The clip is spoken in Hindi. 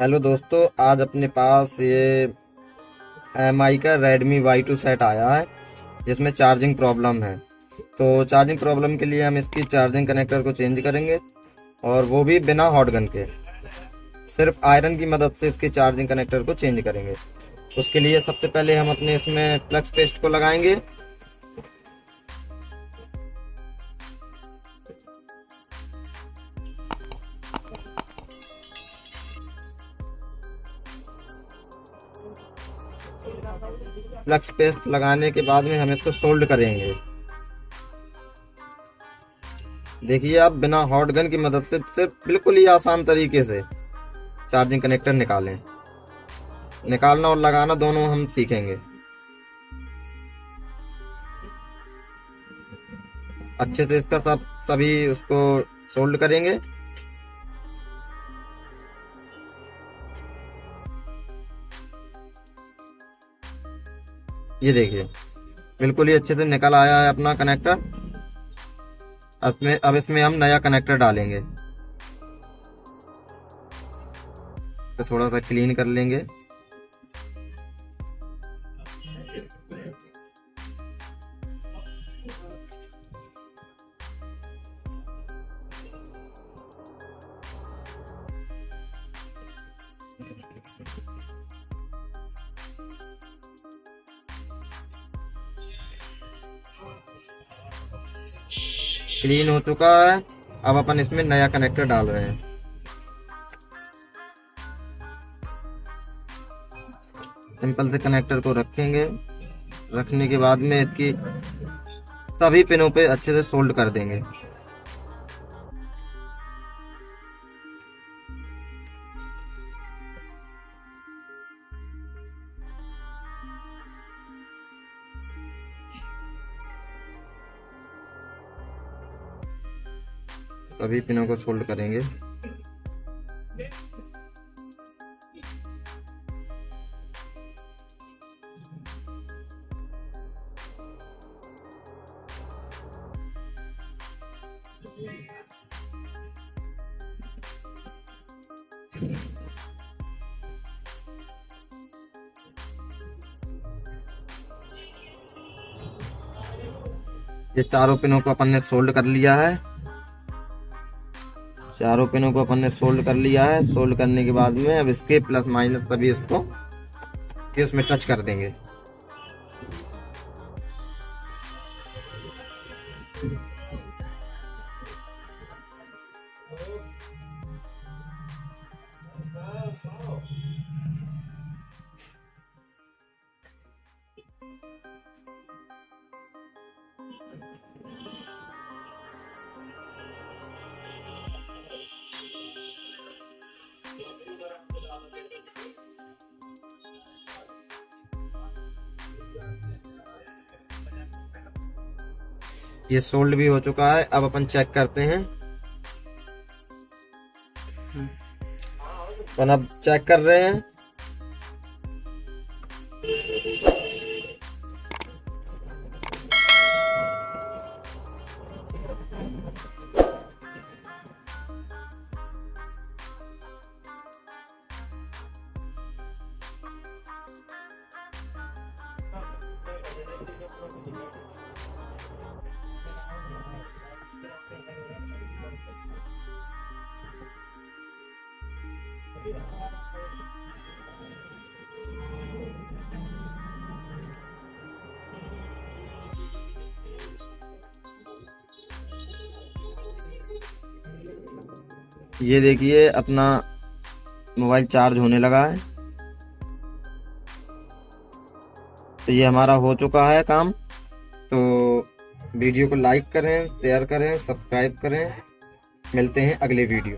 हेलो दोस्तों, आज अपने पास ये एमआई का Redmi Y2 सेट आया है जिसमें चार्जिंग प्रॉब्लम है। तो चार्जिंग प्रॉब्लम के लिए हम इसकी चार्जिंग कनेक्टर को चेंज करेंगे और वो भी बिना हॉट गन के। सिर्फ आयरन की मदद से इसके चार्जिंग कनेक्टर को चेंज करेंगे। उसके लिए सबसे पहले हम अपने इसमें फ्लक्स पेस्ट को लगाएंगे। फ्लक्स पेस्ट लगाने के बाद में हम इसको सोल्ड करेंगे। देखिए, आप बिना हॉट गन की मदद से सिर्फ बिल्कुल ही आसान तरीके से चार्जिंग कनेक्टर निकालना और लगाना दोनों हम सीखेंगे। अच्छे से इसका सभी उसको सोल्ड करेंगे। ये देखिए, बिल्कुल ही अच्छे से निकल आया है अपना कनेक्टर। अब इसमें हम नया कनेक्टर डालेंगे। तो थोड़ा सा क्लीन कर लेंगे। क्लीन हो चुका है। अब अपन इसमें नया कनेक्टर डाल रहे हैं। सिंपल से कनेक्टर को रखेंगे। रखने के बाद में इसकी सभी पिनों पे अच्छे से सोल्ड कर देंगे। सभी पिनों को सोल्ड करेंगे। ये चारों पिनों को अपन ने सोल्ड कर लिया है। चारों पिनों को अपन ने सोल्ड कर लिया है। सोल्ड करने के बाद में अब इसके प्लस माइनस सभी इसको इसमें टच कर देंगे। ये सोल्ड भी हो चुका है। अब अपन चेक करते हैं। अपन अब चेक कर रहे हैं। ये देखिए, अपना मोबाइल चार्ज होने लगा है। तो ये हमारा हो चुका है काम। तो वीडियो को लाइक करें, शेयर करें, सब्सक्राइब करें। मिलते हैं अगले वीडियो।